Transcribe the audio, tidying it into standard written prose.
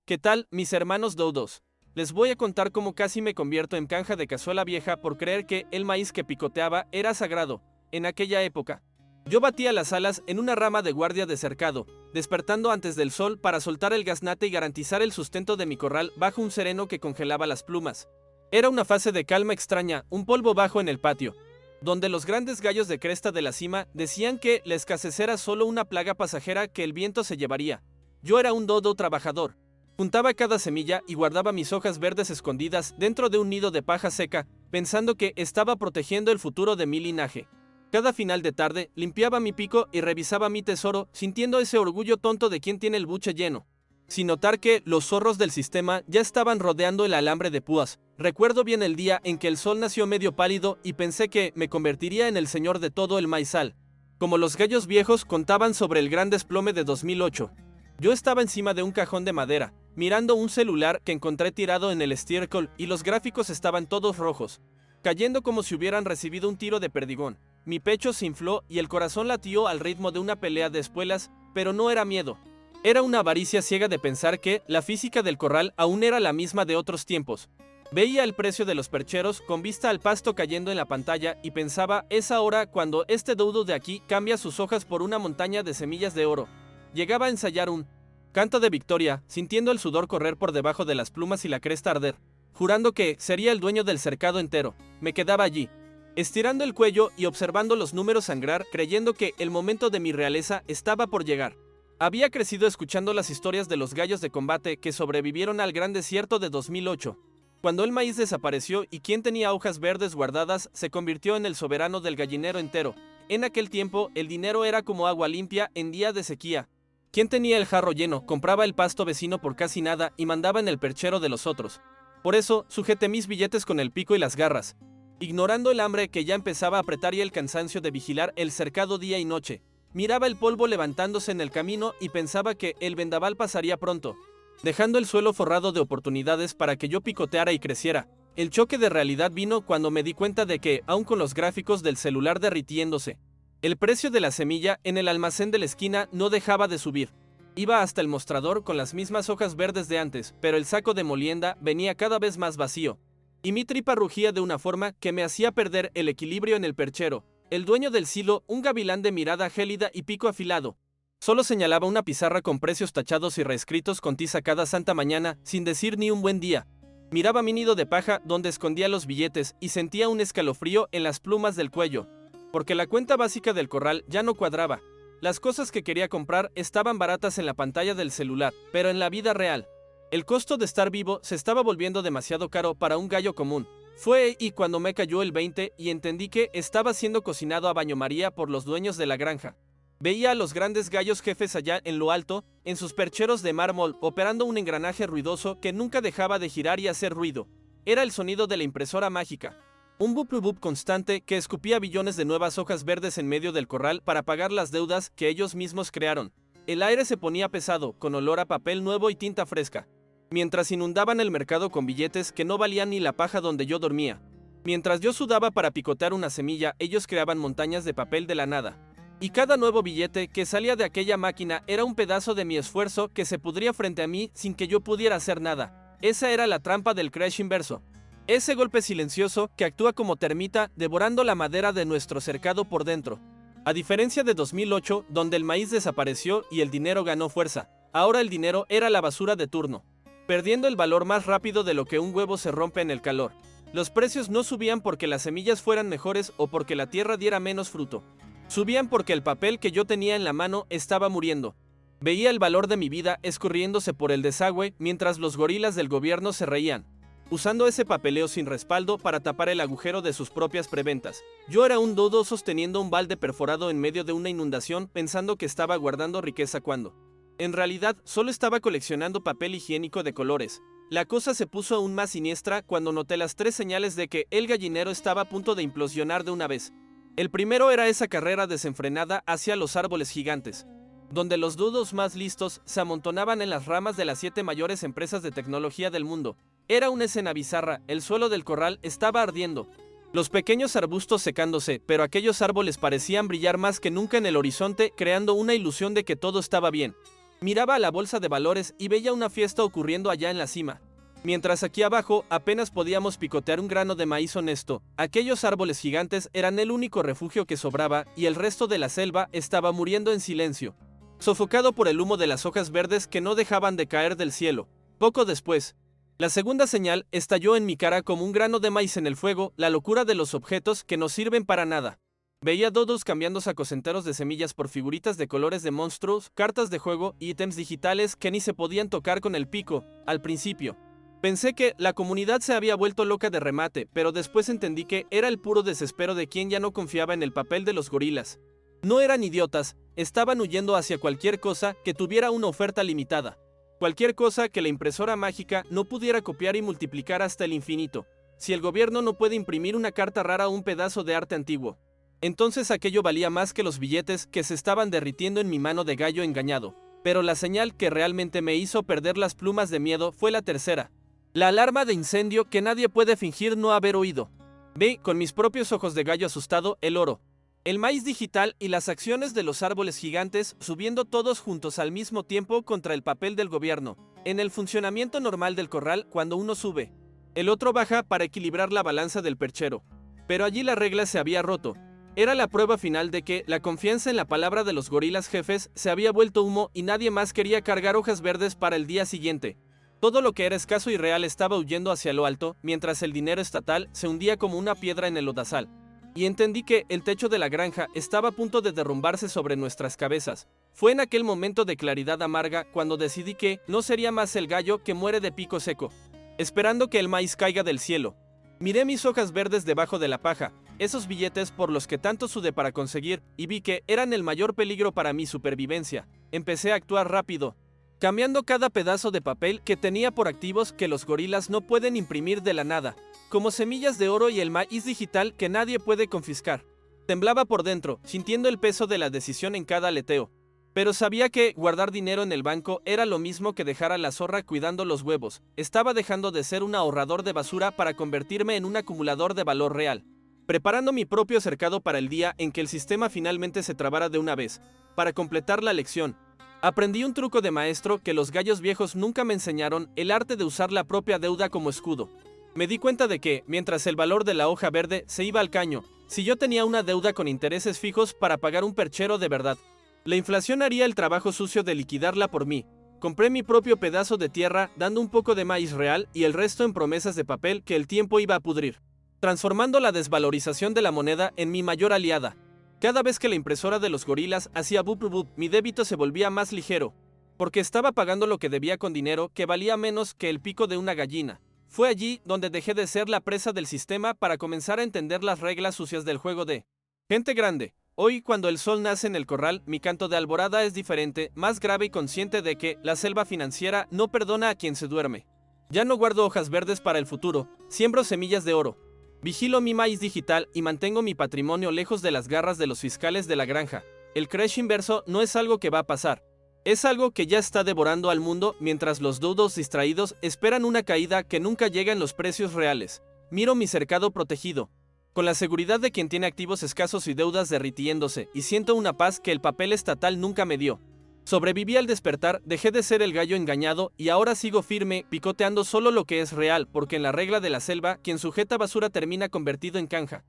¿Qué tal, mis hermanos doudos? Les voy a contar cómo casi me convierto en canja de cazuela vieja por creer que el maíz que picoteaba era sagrado, en aquella época. Yo batía las alas en una rama de guardia de cercado, despertando antes del sol para soltar el gaznate y garantizar el sustento de mi corral bajo un sereno que congelaba las plumas. Era una fase de calma extraña, un polvo bajo en el patio, donde los grandes gallos de cresta de la cima decían que la escasez era solo una plaga pasajera que el viento se llevaría. Yo era un dodo trabajador. Juntaba cada semilla y guardaba mis hojas verdes escondidas dentro de un nido de paja seca, pensando que estaba protegiendo el futuro de mi linaje. Cada final de tarde limpiaba mi pico y revisaba mi tesoro, sintiendo ese orgullo tonto de quien tiene el buche lleno. Sin notar que los zorros del sistema ya estaban rodeando el alambre de púas. Recuerdo bien el día en que el sol nació medio pálido y pensé que me convertiría en el señor de todo el maizal. Como los gallos viejos contaban sobre el gran desplome de 2008. Yo estaba encima de un cajón de madera, mirando un celular que encontré tirado en el estiércol y los gráficos estaban todos rojos, cayendo como si hubieran recibido un tiro de perdigón. Mi pecho se infló y el corazón latió al ritmo de una pelea de espuelas, pero no era miedo. Era una avaricia ciega de pensar que la física del corral aún era la misma de otros tiempos. Veía el precio de los percheros con vista al pasto cayendo en la pantalla y pensaba, es ahora cuando este doudo de aquí cambia sus hojas por una montaña de semillas de oro. Llegaba a ensayar un canto de victoria, sintiendo el sudor correr por debajo de las plumas y la cresta arder, jurando que sería el dueño del cercado entero. Me quedaba allí, estirando el cuello y observando los números sangrar, creyendo que el momento de mi realeza estaba por llegar. Había crecido escuchando las historias de los gallos de combate que sobrevivieron al gran desierto de 2008. Cuando el maíz desapareció y quien tenía hojas verdes guardadas se convirtió en el soberano del gallinero entero. En aquel tiempo, el dinero era como agua limpia en día de sequía. Quien tenía el jarro lleno compraba el pasto vecino por casi nada y mandaba en el perchero de los otros. Por eso, sujeté mis billetes con el pico y las garras, ignorando el hambre que ya empezaba a apretar y el cansancio de vigilar el cercado día y noche. Miraba el polvo levantándose en el camino y pensaba que el vendaval pasaría pronto, dejando el suelo forrado de oportunidades para que yo picoteara y creciera. El choque de realidad vino cuando me di cuenta de que, aun con los gráficos del celular derritiéndose, el precio de la semilla en el almacén de la esquina no dejaba de subir. Iba hasta el mostrador con las mismas hojas verdes de antes, pero el saco de molienda venía cada vez más vacío, y mi tripa rugía de una forma que me hacía perder el equilibrio en el perchero. El dueño del silo, un gavilán de mirada gélida y pico afilado, solo señalaba una pizarra con precios tachados y reescritos con tiza cada santa mañana, sin decir ni un buen día. Miraba mi nido de paja donde escondía los billetes y sentía un escalofrío en las plumas del cuello, porque la cuenta básica del corral ya no cuadraba. Las cosas que quería comprar estaban baratas en la pantalla del celular, pero en la vida real, el costo de estar vivo se estaba volviendo demasiado caro para un gallo común. Fue ahí cuando me cayó el 20 y entendí que estaba siendo cocinado a baño María por los dueños de la granja. Veía a los grandes gallos jefes allá en lo alto, en sus percheros de mármol, operando un engranaje ruidoso que nunca dejaba de girar y hacer ruido. Era el sonido de la impresora mágica. Un bup constante que escupía billones de nuevas hojas verdes en medio del corral para pagar las deudas que ellos mismos crearon. El aire se ponía pesado, con olor a papel nuevo y tinta fresca, mientras inundaban el mercado con billetes que no valían ni la paja donde yo dormía. Mientras yo sudaba para picotear una semilla, ellos creaban montañas de papel de la nada. Y cada nuevo billete que salía de aquella máquina era un pedazo de mi esfuerzo que se pudría frente a mí sin que yo pudiera hacer nada. Esa era la trampa del crash inverso. Ese golpe silencioso que actúa como termita devorando la madera de nuestro cercado por dentro. A diferencia de 2008, donde el maíz desapareció y el dinero ganó fuerza, ahora el dinero era la basura de turno, perdiendo el valor más rápido de lo que un huevo se rompe en el calor. Los precios no subían porque las semillas fueran mejores o porque la tierra diera menos fruto. Subían porque el papel que yo tenía en la mano estaba muriendo. Veía el valor de mi vida escurriéndose por el desagüe mientras los gorilas del gobierno se reían, usando ese papeleo sin respaldo para tapar el agujero de sus propias preventas. Yo era un dodo sosteniendo un balde perforado en medio de una inundación pensando que estaba guardando riqueza cuando, en realidad, solo estaba coleccionando papel higiénico de colores. La cosa se puso aún más siniestra cuando noté las 3 señales de que el gallinero estaba a punto de implosionar de una vez. El primero era esa carrera desenfrenada hacia los árboles gigantes, donde los dodos más listos se amontonaban en las ramas de las 7 mayores empresas de tecnología del mundo. Era una escena bizarra, el suelo del corral estaba ardiendo, los pequeños arbustos secándose, pero aquellos árboles parecían brillar más que nunca en el horizonte, creando una ilusión de que todo estaba bien. Miraba a la bolsa de valores y veía una fiesta ocurriendo allá en la cima. Mientras aquí abajo apenas podíamos picotear un grano de maíz honesto, aquellos árboles gigantes eran el único refugio que sobraba y el resto de la selva estaba muriendo en silencio, sofocado por el humo de las hojas verdes que no dejaban de caer del cielo. Poco después, la segunda señal estalló en mi cara como un grano de maíz en el fuego, la locura de los objetos que no sirven para nada. Veía dodos cambiando sacos enteros de semillas por figuritas de colores de monstruos, cartas de juego y ítems digitales que ni se podían tocar con el pico, al principio. Pensé que la comunidad se había vuelto loca de remate, pero después entendí que era el puro desespero de quien ya no confiaba en el papel de los gorilas. No eran idiotas, estaban huyendo hacia cualquier cosa que tuviera una oferta limitada. Cualquier cosa que la impresora mágica no pudiera copiar y multiplicar hasta el infinito. Si el gobierno no puede imprimir una carta rara o un pedazo de arte antiguo, entonces aquello valía más que los billetes que se estaban derritiendo en mi mano de gallo engañado. Pero la señal que realmente me hizo perder las plumas de miedo fue la tercera. La alarma de incendio que nadie puede fingir no haber oído. Vi, con mis propios ojos de gallo asustado, el oro, el maíz digital y las acciones de los árboles gigantes subiendo todos juntos al mismo tiempo contra el papel del gobierno. En el funcionamiento normal del corral, cuando uno sube, el otro baja para equilibrar la balanza del perchero. Pero allí la regla se había roto. Era la prueba final de que la confianza en la palabra de los gorilas jefes se había vuelto humo y nadie más quería cargar hojas verdes para el día siguiente. Todo lo que era escaso y real estaba huyendo hacia lo alto, mientras el dinero estatal se hundía como una piedra en el lodazal. Y entendí que el techo de la granja estaba a punto de derrumbarse sobre nuestras cabezas. Fue en aquel momento de claridad amarga cuando decidí que no sería más el gallo que muere de pico seco, esperando que el maíz caiga del cielo. Miré mis hojas verdes debajo de la paja, esos billetes por los que tanto sudé para conseguir, y vi que eran el mayor peligro para mi supervivencia. Empecé a actuar rápido, cambiando cada pedazo de papel que tenía por activos que los gorilas no pueden imprimir de la nada, como semillas de oro y el maíz digital que nadie puede confiscar. Temblaba por dentro, sintiendo el peso de la decisión en cada aleteo. Pero sabía que guardar dinero en el banco era lo mismo que dejar a la zorra cuidando los huevos. Estaba dejando de ser un ahorrador de basura para convertirme en un acumulador de valor real. Preparando mi propio cercado para el día en que el sistema finalmente se trabara de una vez. Para completar la lección, aprendí un truco de maestro que los gallos viejos nunca me enseñaron: el arte de usar la propia deuda como escudo. Me di cuenta de que, mientras el valor de la hoja verde se iba al caño, si yo tenía una deuda con intereses fijos para pagar un perchero de verdad, la inflación haría el trabajo sucio de liquidarla por mí. Compré mi propio pedazo de tierra, dando un poco de maíz real y el resto en promesas de papel que el tiempo iba a pudrir, transformando la desvalorización de la moneda en mi mayor aliada. Cada vez que la impresora de los gorilas hacía bup bup, mi débito se volvía más ligero, porque estaba pagando lo que debía con dinero que valía menos que el pico de una gallina. Fue allí donde dejé de ser la presa del sistema para comenzar a entender las reglas sucias del juego de gente grande. Hoy, cuando el sol nace en el corral, mi canto de alborada es diferente, más grave y consciente de que la selva financiera no perdona a quien se duerme. Ya no guardo hojas verdes para el futuro, siembro semillas de oro. Vigilo mi maíz digital y mantengo mi patrimonio lejos de las garras de los fiscales de la granja. El crash inverso no es algo que va a pasar. Es algo que ya está devorando al mundo mientras los dudos distraídos esperan una caída que nunca llega en los precios reales. Miro mi cercado protegido, con la seguridad de quien tiene activos escasos y deudas derritiéndose, y siento una paz que el papel estatal nunca me dio. Sobreviví al despertar, dejé de ser el gallo engañado y ahora sigo firme, picoteando solo lo que es real, porque en la regla de la selva, quien sujeta basura termina convertido en canja.